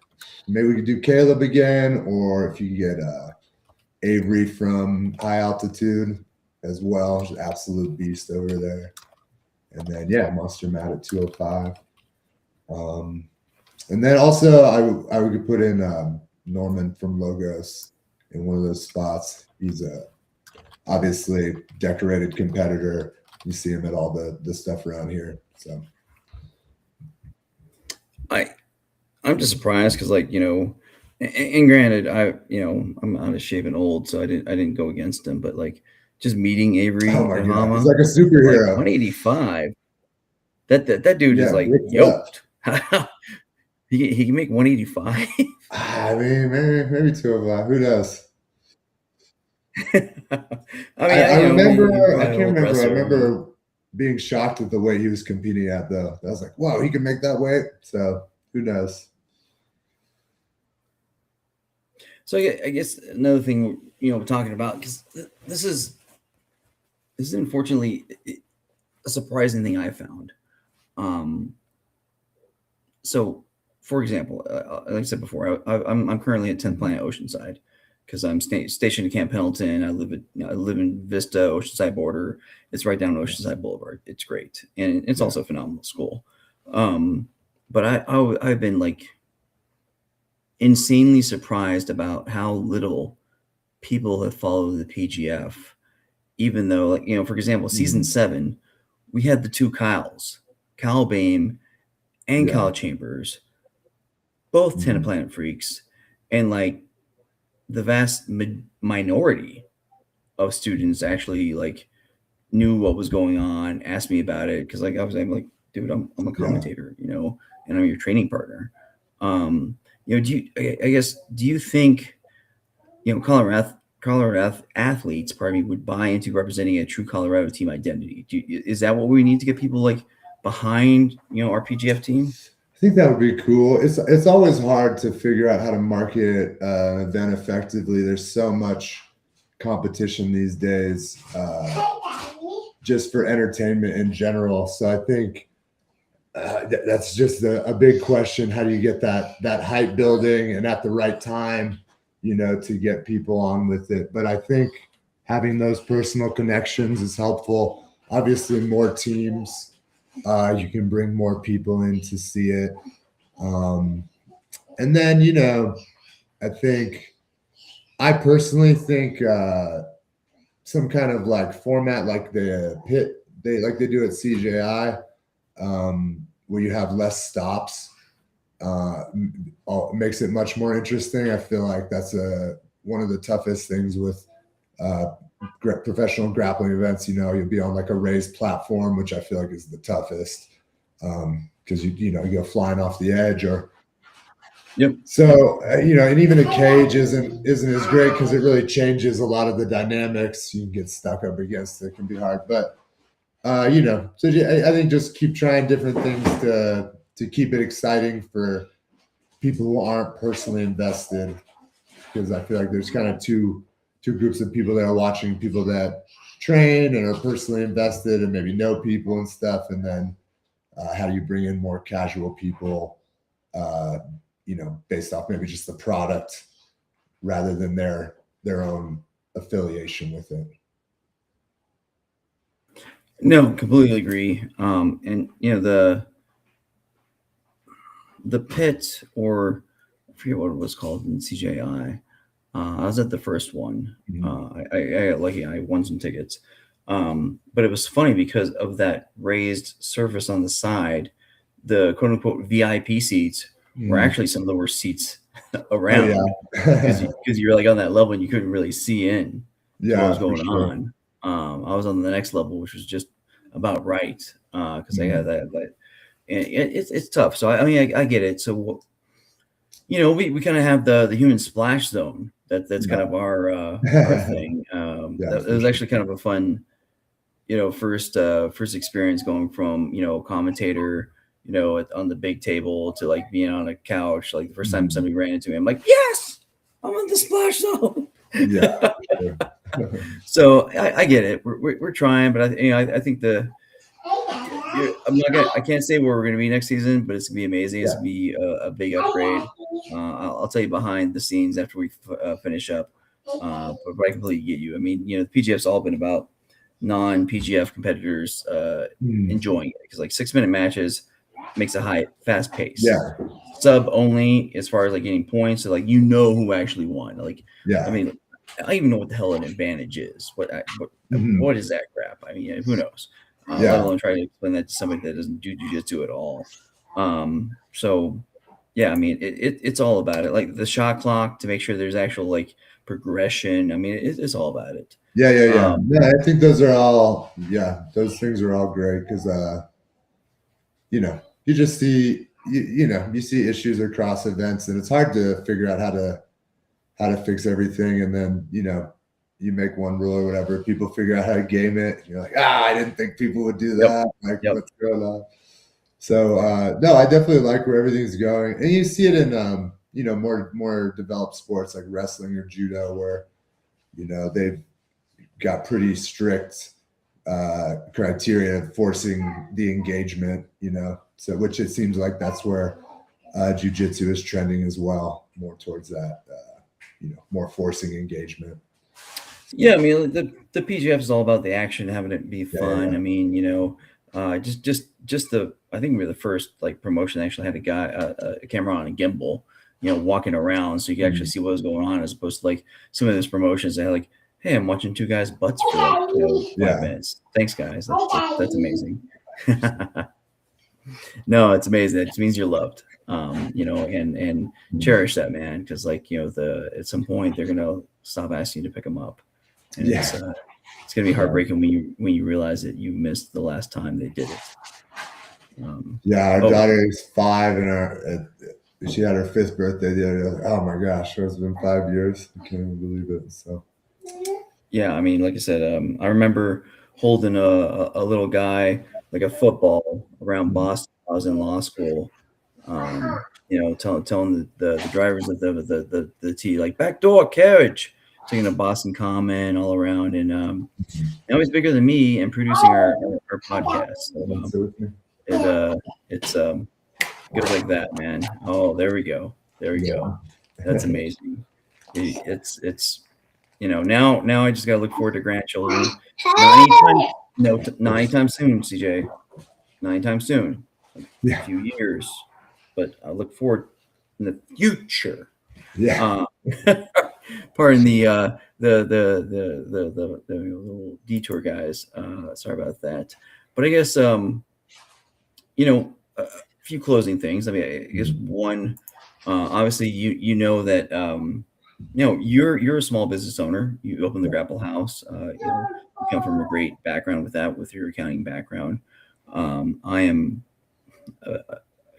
maybe we could do Caleb again, or if you get Avery from High Altitude as well, just absolute beast over there. And then Monster Matt at 205. And then also I would put in Norman from Logos in one of those spots. He's a obviously decorated competitor. You see him at all the stuff around here. So I'm just surprised because, like, and granted, I'm out of shape and old, so I didn't go against him, but like just meeting oh Avery my at god, he's Hama, like a like superhero. 185. That dude is Yeah, like ripped up. yoked. He can make 185. I mean, maybe two of them. Who knows? I mean, I remember. you've I got an can't old remember. I wrestler, remember being shocked at the weight he was competing at, though. I was like, "Whoa, he can make that weight." So who knows? So I guess another thing we're talking about, because this is unfortunately a surprising thing I found. So, for example, like I said before, I'm currently at 10th Planet Oceanside because I'm stationed at Camp Pendleton. I live in Vista Oceanside border. It's right down Oceanside Boulevard. It's great, and it's also a phenomenal school. But I've been like insanely surprised about how little people have followed the PGF, even though, like, for example, season 7, we had the two Kyles, Kyle Bame and Yeah. Kyle Chambers, both 10 Planet freaks, and like the vast minority of students actually like knew what was going on, asked me about it, because like I'm like, dude, I'm a commentator, and I'm your training partner. Do you think Colorado athletes, pardon me, would buy into representing a true Colorado team identity? Is that what we need to get people like behind our PGF team? I think that would be cool. It's always hard to figure out how to market an event effectively. There's so much competition these days, just for entertainment in general. So I think that's just a big question. How do you get that hype building and at the right time, to get people on with it? But I think having those personal connections is helpful. Obviously, more teams, you can bring more people in to see it. And then, I personally think some kind of like format like the pit, they do at CJI, where you have less stops, makes it much more interesting. I feel like that's one of the toughest things with professional grappling events. You'll be on like a raised platform, which I feel like is the toughest, because you go flying off the edge. Or Yep. So and even a cage isn't as great because it really changes a lot of the dynamics. You can get stuck up against it; can be hard. But so I think just keep trying different things to keep it exciting for people who aren't personally invested, because I feel like there's kind of two groups of people that are watching: people that train and are personally invested and maybe know people and stuff, and then how do you bring in more casual people, based off maybe just the product rather than their own affiliation with it. No, completely agree. And the pit, or I forget what it was called in CJI. I was at the first one. I got lucky. I won some tickets. But it was funny because of that raised surface on the side. The quote unquote VIP seats were actually some of the worst seats around, because you're like on that level and you couldn't really see in what was going on. I was on the next level, which was just about right, because I had that. And it's tough. So I mean, I get it. So we kind of have the human splash zone. That's kind of our thing. That was actually kind of a fun, first experience, going from commentator, on the big table, to like being on a couch. Like the first time somebody ran into me, I'm like, yes, I'm in the splash zone. Yeah. So I get it. We're trying, but I think I can't say where we're going to be next season, but it's going to be amazing. It's going to be a big upgrade. I'll tell you behind the scenes after we finish up. But I completely get you. I mean, the PGF's all been about non-PGF competitors enjoying it, because like 6-minute matches makes a fast pace. Yeah. Sub only as far as like getting points, so like who actually won. Like, Yeah. I mean, I don't even know what the hell an advantage is. What is that crap? I mean, who knows? Let alone try to explain that to somebody that doesn't do jiu-jitsu at all. So yeah, I mean, it's all about it. Like the shot clock to make sure there's actual like progression. I mean, it's all about it. Yeah. I think those are all. Yeah, those things are all great because you just see you see issues across events, and it's hard to figure out how to fix everything, and then you make one rule or whatever, people figure out how to game it, and you're like, I didn't think people would do that. What's going on? So no, I definitely like where everything's going, and you see it in more developed sports like wrestling or judo, where they've got pretty strict criteria forcing the engagement, so which it seems like that's where jiu-jitsu is trending as well, more towards that, more forcing engagement. Yeah, I mean, the PGF is all about the action, having it be fun. I mean, just the I think we were the first like promotion that actually had a camera on a gimbal, walking around, so you could actually see what was going on, as opposed to like some of those promotions that had like, hey, I'm watching two guys' butts for like 5 minutes. Thanks, guys. That's amazing. No, it's amazing. It just means you're loved. And cherish that, man, because like at some point they're gonna stop asking you to pick them up, and it's gonna be heartbreaking when you realize that you missed the last time they did it. Our daughter is 5, and she had her 5th birthday the other day. Oh my gosh, it's been 5 years. I can't even believe it. So yeah, I mean, like I said, I remember holding a little guy like a football around Boston. I was in law school. Telling the drivers of the T like backdoor carriage, taking a Boston Common all around, and now he's bigger than me and producing our podcast. So, it's goes like that, man. Oh, there we go. That's amazing. It's now I just gotta look forward to grandchildren. Not anytime soon, CJ. Not anytime soon. A few years. But I look forward in the future. Yeah. Pardon the little detour, guys. Sorry about that. But I guess a few closing things. I mean, I guess one, obviously you know that you're a small business owner. You opened the Grapple House. You come from a great background with that, with your accounting background. I am.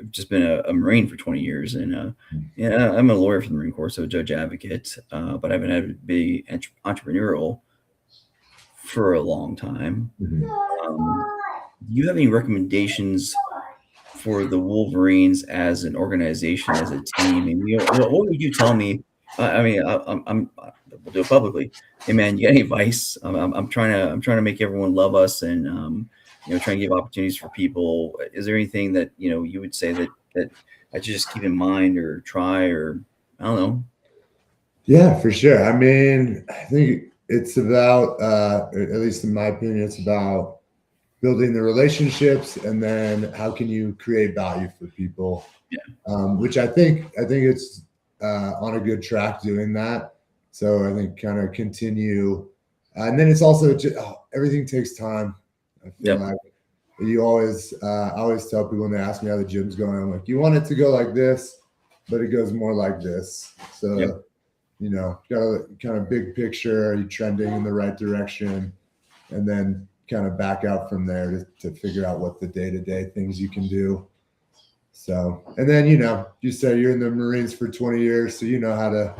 I've just been a Marine for 20 years, and I'm a lawyer for the Marine Corps, so a judge advocate, but I've been able to be entrepreneurial for a long time. Do you have any recommendations for the Wolverines as an organization, as a team? And what would you tell me? I mean, we'll do it publicly. Hey, man, you got any advice? I'm trying to make everyone love us, and trying to give opportunities for people. Is there anything that you would say that I should just keep in mind or try, or I don't know? Yeah, for sure. I mean, I think it's about, at least in my opinion, it's about building the relationships, and then how can you create value for people? Which I think it's on a good track doing that. So I think kind of continue, and then it's also just, everything takes time. I feel like you always, I always tell people when they ask me how the gym's going, I'm like, you want it to go like this, but it goes more like this. So, got a kind of big picture, are you trending in the right direction? And then kind of back out from there to figure out what the day-to-day things you can do. So, and then, you said you're in the Marines for 20 years, so you know how to,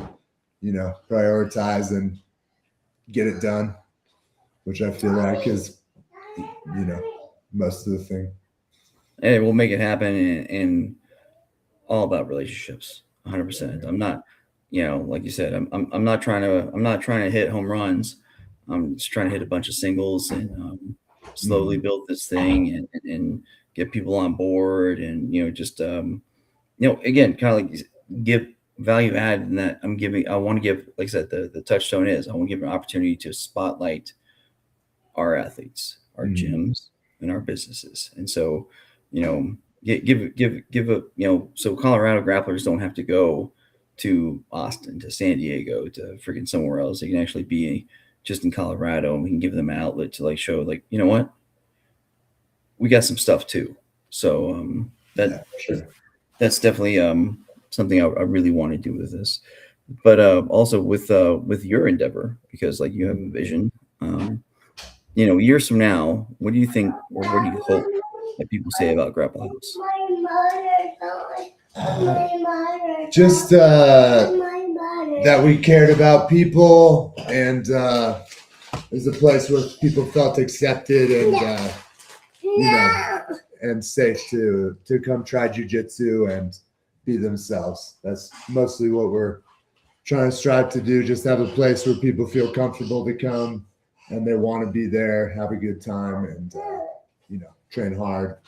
prioritize and get it done, which I feel like is, most of the thing. Hey, we'll make it happen, and all about relationships, 100%. I'm not, like you said, I'm not trying to hit home runs. I'm just trying to hit a bunch of singles and slowly build this thing and get people on board, and again, kind of like give value add in that I want to give, like I said, the touchstone is I want to give an opportunity to spotlight our athletes, our gyms, and our businesses. And so, give a, so Colorado grapplers don't have to go to Austin, to San Diego, to freaking somewhere else. They can actually be just in Colorado, and we can give them an outlet to like show, like, you know what, we got some stuff too. So that sure. that's definitely something I really want to do with this, but also with your endeavor, because like you have a vision. Years from now, what do you think, or what do you hope that people say about Grapple House? Just that we cared about people, and it was a place where people felt accepted and and safe to come try jujitsu and be themselves. That's mostly what we're trying to strive to do. Just have a place where people feel comfortable to come and they want to be there, have a good time, and train hard.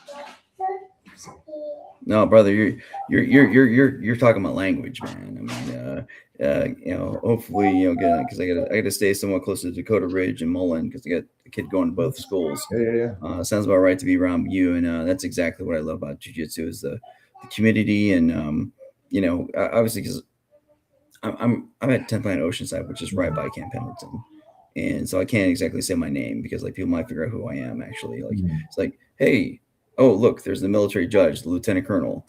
No, brother, you're talking about language, man. I mean, hopefully, because I gotta stay somewhat close to Dakota Ridge and Mullen, because I got a kid going to both schools. Yeah. Sounds about right to be around you, and that's exactly what I love about jiu-jitsu, is the community, and obviously, because I'm at 10th Planet Oceanside, which is right by Camp Pendleton, and so I can't exactly say my name, because like people might figure out who I am actually. Like it's like, hey, oh look, there's the military judge, the lieutenant colonel.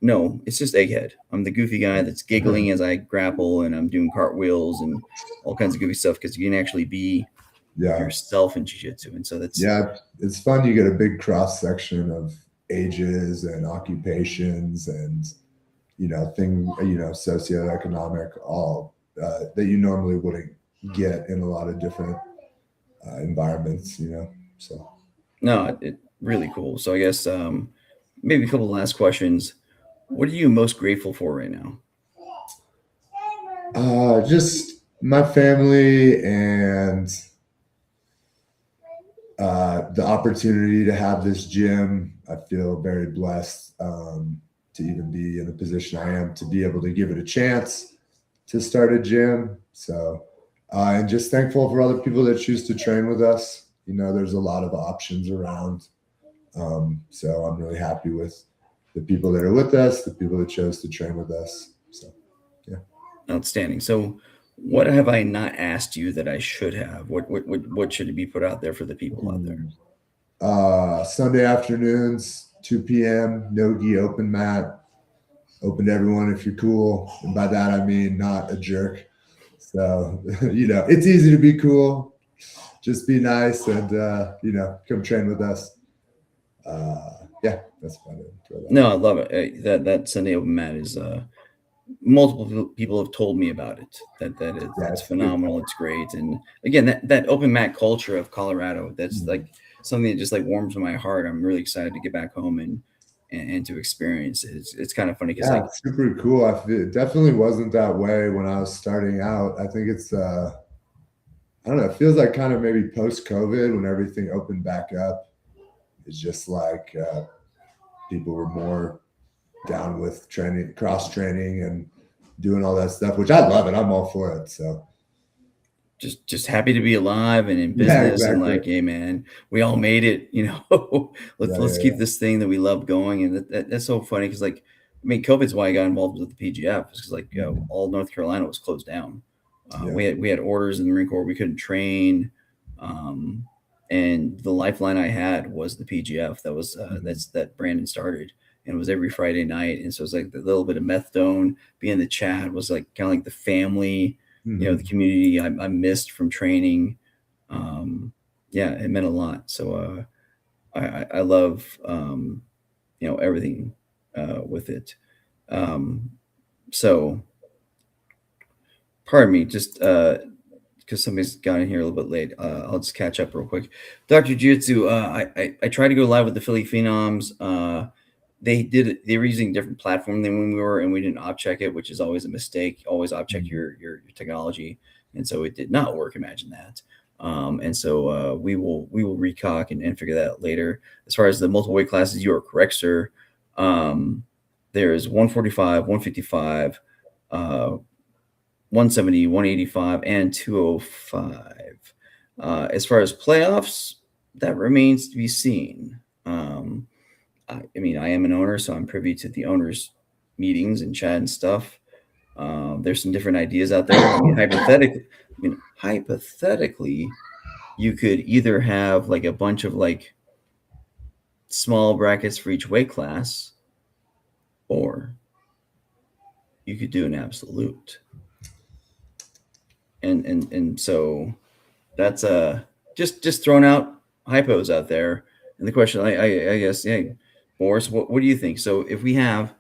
No, it's just Egghead. I'm the goofy guy that's giggling as I grapple, and I'm doing cartwheels and all kinds of goofy stuff, because you can actually be yourself in jiu-jitsu. And so that's it's fun. You get a big cross section of ages and occupations and socioeconomic, all that you normally wouldn't get in a lot of different environments. So no, it really cool. So I guess maybe a couple of last questions. What are you most grateful for right now? Just my family and the opportunity to have this gym. I feel very blessed to even be in the position I am, to be able to give it a chance to start a gym. So, and just thankful for other people that choose to train with us. There's a lot of options around. So I'm really happy with the people that are with us, the people that chose to train with us. So, yeah. Outstanding. So, what have I not asked you that I should have? What should be put out there for the people out there? Sunday afternoons, 2 p.m., no-gi open mat, open to everyone if you're cool. And by that, I mean not a jerk. So, it's easy to be cool. Just be nice and, come train with us. That's about it. No, I love it. That Sunday open mat is multiple people have told me about it. That's phenomenal. It's great. And again, that open mat culture of Colorado, that's like something that just like warms my heart. I'm really excited to get back home and to experience it. It's kind of funny because it's super cool. It definitely wasn't that way when I was starting out. I think it's I don't know, it feels like kind of maybe post-COVID, when everything opened back up. It's just like people were more down with training, cross training, and doing all that stuff, which I love it. I'm all for it. So just happy to be alive and in business, and like, hey man, we all made it. Let's keep this thing that we love going. And that's so funny, because like, I mean, COVID's why I got involved with the PGF, because like all North Carolina was closed down. We had orders in the Marine Corps, we couldn't train, and the lifeline I had was the PGF. That was that Brandon started, and it was every Friday night. And so it was like the little bit of methadone, being in the chat was like kind of like the family, the community I missed from training. It meant a lot. So I love everything with it. So pardon me, just because somebody's got in here a little bit late. I'll just catch up real quick. Dr. Jiu-Jitsu, I tried to go live with the Philly Phenoms. They were using a different platform than when we were, and we didn't op check it, which is always a mistake. Always op check your technology. And so it did not work. Imagine that. And so we will recock and figure that out later. As far as the multiple weight classes, you are correct, sir. There's 145, 155, 170, 185, and 205. As far as playoffs, that remains to be seen. I mean, I am an owner, so I'm privy to the owners' meetings and chat and stuff. There's some different ideas out there. Hypothetically, you could either have like a bunch of like small brackets for each weight class, or you could do an absolute. And so that's just throwing out hypos out there. And the question, I guess, yeah, Boris, what do you think? So if we have,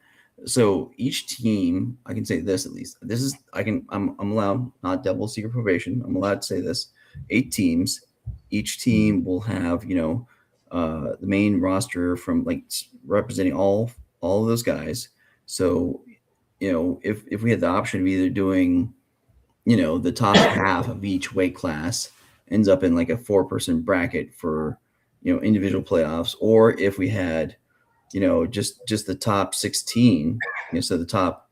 so each team, I can say this at least. This is I'm allowed, not double secret probation. I'm allowed to say this. 8 teams. Each team will have the main roster from like representing all of those guys. So if we had the option of either doing the top half of each weight class ends up in like a 4-person bracket for individual playoffs, or if we had just the top 16, so the top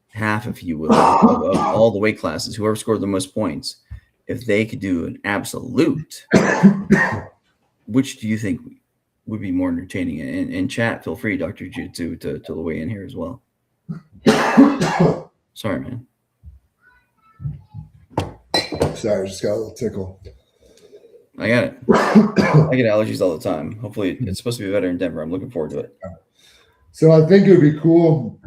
half, if you will, of all the weight classes, whoever scored the most points, if they could do an absolute, which do you think would be more entertaining? And chat, feel free, Dr. Jitsu, to weigh in here as well. Sorry, man. Sorry, I just got a little tickle. I got it. I get allergies all the time. Hopefully, it's supposed to be better in Denver. I'm looking forward to it. So I think it would be cool,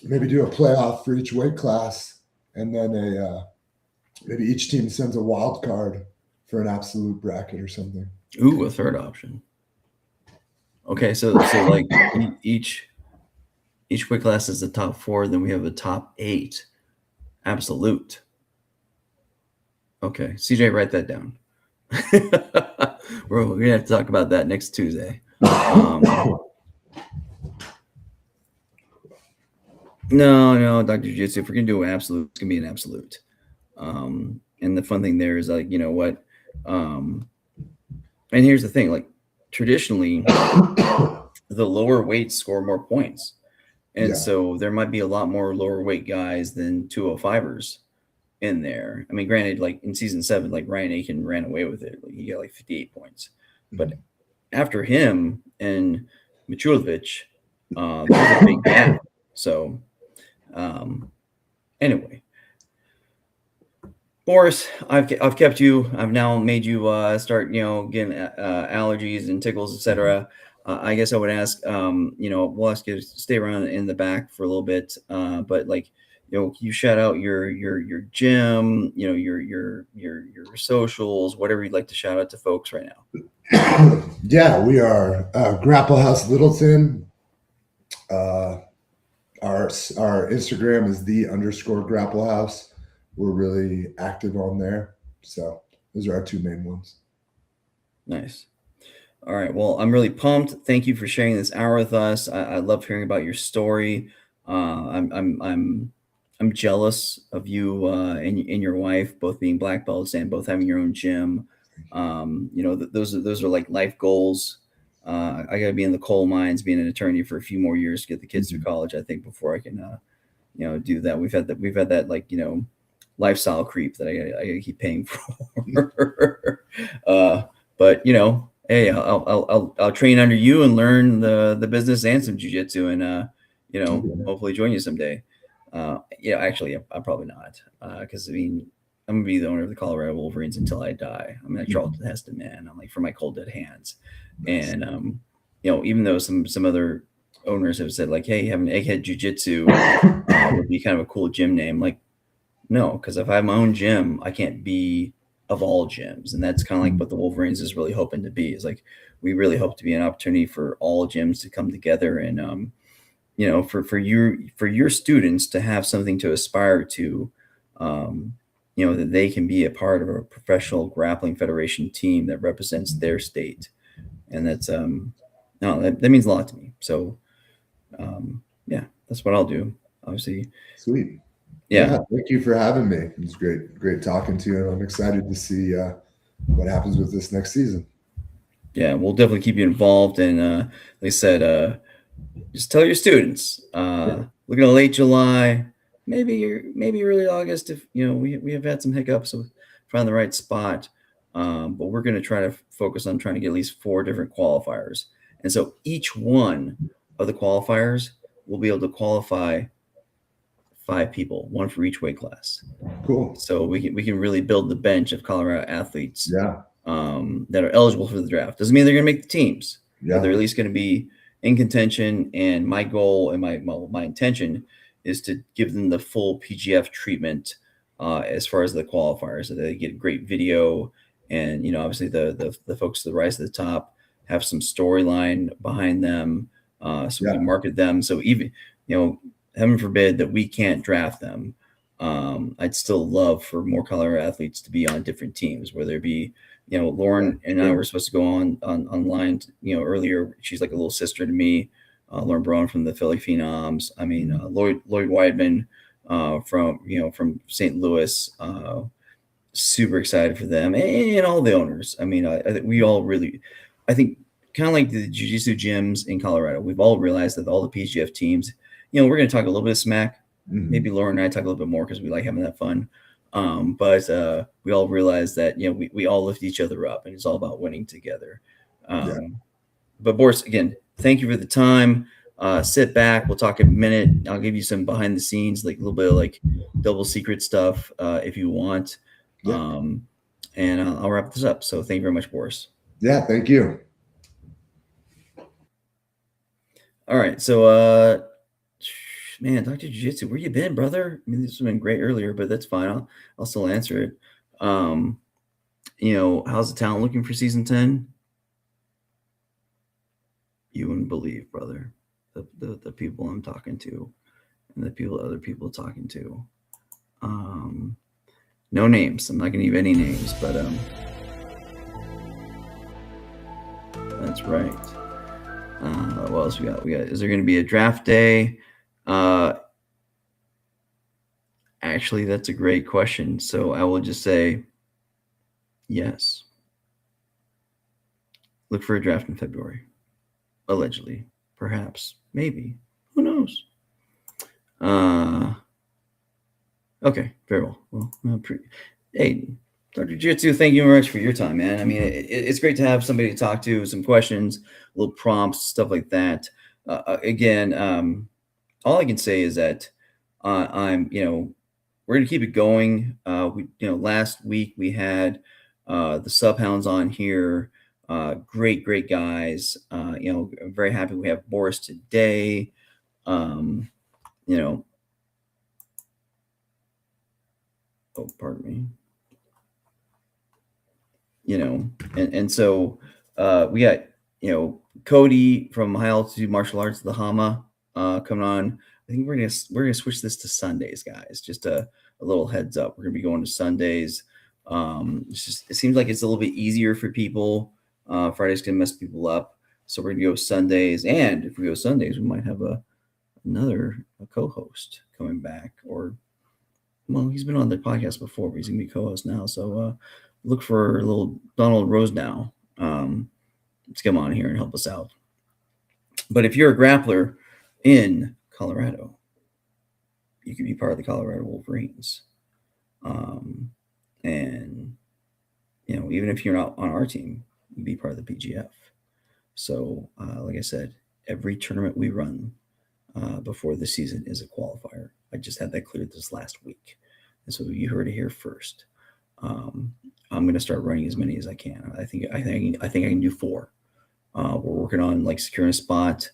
maybe do a playoff for each weight class, and then maybe each team sends a wild card for an absolute bracket or something. Ooh, a third option. Okay, so like each weight class is the top 4. Then we have a top 8 absolute. Okay, CJ, write that down. We're gonna have to talk about that next Tuesday. No, Dr. Jiu-Jitsu, if we're gonna do an absolute, it's gonna be an absolute. And the fun thing there is like, what? And here's the thing, like traditionally, the lower weights score more points. And so there might be a lot more lower weight guys than 205ers in there. I mean, granted, like in season 7, like Ryan Aiken ran away with it. Like, he got like 58 points. But after him and Michulovic, there's a big gap. So anyway, Boris, I've kept you. I've now made you start, getting allergies and tickles, etc. I guess I would ask, we'll ask you to stay around in the back for a little bit, but like, you shout out your gym, your socials, whatever you'd like to shout out to folks right now. Yeah, we are Grapple House Littleton. Our Instagram is _Grapple House. We're really active on there. So those are our 2 main ones. Nice. All right. Well, I'm really pumped. Thank you for sharing this hour with us. I love hearing about your story. I'm jealous of you and your wife both being black belts and both having your own gym. Those are like life goals. I got to be in the coal mines, being an attorney for a few more years to get the kids through college, I think, before I can do that. We've had that like lifestyle creep that I gotta keep paying for. But hey, I'll train under you and learn the business and some jiu-jitsu, and hopefully join you someday. Actually, I'm probably not, because I mean, I'm gonna be the owner of the Colorado Wolverines until I die. I'm like Charlton Heston, man. I'm like, for my cold dead hands. Nice. And even though some other owners have said like, hey, having Egghead Jiu-Jitsu would be kind of a cool gym name. Like, no, because if I have my own gym, I can't be of all gyms. And that's kind of like what the Wolverines is really hoping to be, is like, we really hope to be an opportunity for all gyms to come together and, for your students to have something to aspire to, that they can be a part of a professional grappling federation team that represents their state. And that's, that means a lot to me. So, that's what I'll do. Obviously. Sweet. Yeah. Thank you for having me. It was great talking to you. And I'm excited to see what happens with this next season. Yeah, we'll definitely keep you involved. And like I said, just tell your students, looking at late July, maybe early August, if we have had some hiccups with finding the right spot. But we're going to try to focus on trying to get at least 4 different qualifiers. And so each one of the qualifiers will be able to qualify 5 people, one for each weight class. Cool. So we can really build the bench of Colorado athletes Yeah. that are eligible for the draft. Doesn't mean they're going to make the teams, Yeah. but they're at least going to be in contention. And my goal and my intention is to give them the full PGF treatment as far as the qualifiers, so they get great video, and obviously the folks to the rise to the top have some storyline behind them, so we can market them. So even heaven forbid that we can't draft them, I'd still love for more Colorado athletes to be on different teams, whether it be Lauren and I were supposed to go online earlier. She's like a little sister to me. Lauren Braun from the Philly Phenoms. I mean, Lloyd Weidman from St. Louis. Super excited for them, and all the owners. I mean, I think we all really, I think, kind of like the jiu-jitsu gyms in Colorado, we've all realized that all the PGF teams, we're going to talk a little bit of smack. Mhm. Maybe Lauren and I talk a little bit more because we like having that fun. But we all realize that we all lift each other up, and it's all about winning together. But Boris, again, thank you for the time. Sit back. We'll talk a minute. I'll give you some behind the scenes, like a little bit of like double secret stuff if you want. Yeah. And I'll wrap this up. So thank you very much, Boris. Yeah, thank you. All right. So, man, Dr. Jiu-Jitsu, where you been, brother? I mean, this has been great earlier, but that's fine. I'll still answer it. How's the talent looking for season 10? You wouldn't believe, brother, the people I'm talking to and the other people talking to. No names. I'm not going to give any names, but that's right. What else we got? Is there going to be a draft day? Actually, that's a great question. So I will just say yes. Look for a draft in February. Allegedly. Perhaps. Maybe. Who knows? Okay, very well. Well, hey, Dr. Jiu-Jitsu, thank you very much for your time, man. I mean, it's great to have somebody to talk to, some questions, little prompts, stuff like that. Again, all I can say is that we're gonna keep it going. Last week we had the Subhounds on here. Great guys. I'm very happy we have Boris today. Oh, pardon me. And so we got Cody from High Altitude Martial Arts, the Hama, coming on. I think we're gonna switch this to Sundays, guys. Just a little heads up. We're gonna be going to Sundays. It seems like it's a little bit easier for people. Friday's gonna mess people up, so we're gonna go Sundays. And if we go Sundays, we might have another co-host coming back. Or, well, he's been on the podcast before, but he's gonna be co-host now. So look for a little Donald Rose now. Let's come on here and help us out. But if you're a grappler in Colorado, you can be part of the Colorado Wolverines. And even if you're not on our team, you can be part of the PGF. So like I said, every tournament we run before the season is a qualifier. I just had that cleared this last week, and so you heard it here first. I'm going to start running as many as I can. I think I can do 4. We're working on like securing a spot,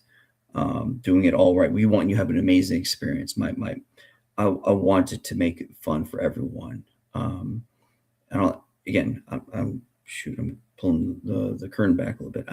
doing it all right. We want you to have an amazing experience. I wanted to make it fun for everyone. I'm pulling the curtain back a little bit.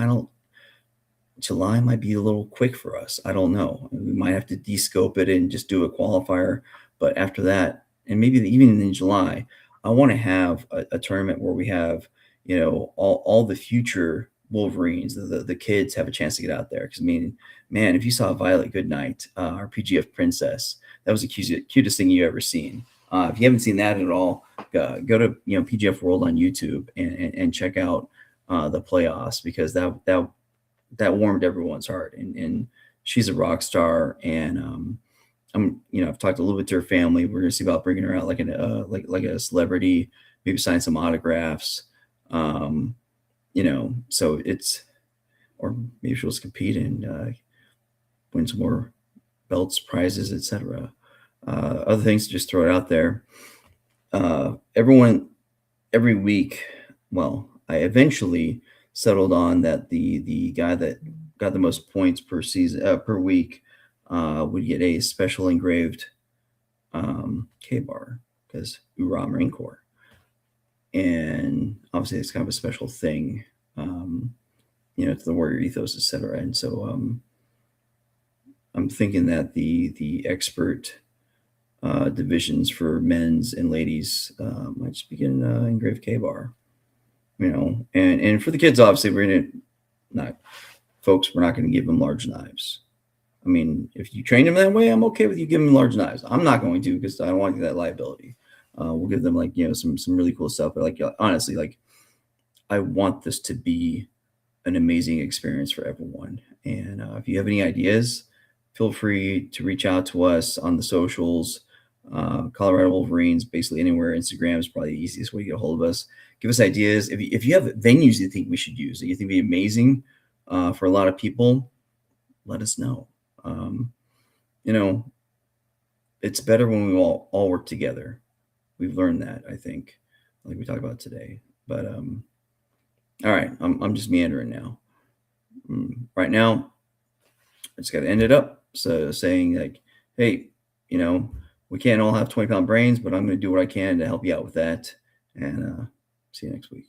July might be a little quick for us. I don't know. We might have to de-scope it and just do a qualifier. But after that, and maybe even in July, I want to have a tournament where we have, all the future Wolverines, the kids have a chance to get out there. Because, I mean, man, if you saw Violet Goodnight, our PGF princess, that was the cutest thing you ever seen. If you haven't seen that at all, go to PGF World on YouTube and check out the playoffs, because that warmed everyone's heart. And she's a rock star. And I've talked a little bit to her family. We're gonna see about bringing her out like a celebrity, maybe sign some autographs. So or maybe she'll just compete and win some more belts, prizes, etc. Other things, just throw it out there. Everyone, every week, well, I eventually settled on that the guy that got the most points per season per week would get a special engraved K-bar, because Hoorah Marine Corps. And obviously it's kind of a special thing, to the warrior ethos, etc. And so I'm thinking that the expert divisions for men's and ladies might just begin engraved K-bar, and for the kids, obviously we're not going to give them large knives. I mean, if you train them that way, I'm okay with you giving them large knives. I'm not going to, because I don't want that liability. We'll give them some really cool stuff. But honestly, I want this to be an amazing experience for everyone. And if you have any ideas, feel free to reach out to us on the socials. Colorado Wolverines, basically anywhere. Instagram is probably the easiest way to get a hold of us. Give us ideas. If you have venues you think we should use that you think would be amazing for a lot of people, let us know. It's better when we all work together. We've learned that, I think, like we talked about today. But all right, I'm just meandering now. Right now, I just got to end it up. So saying hey, we can't all have 20-pound brains, but I'm going to do what I can to help you out with that. And see you next week.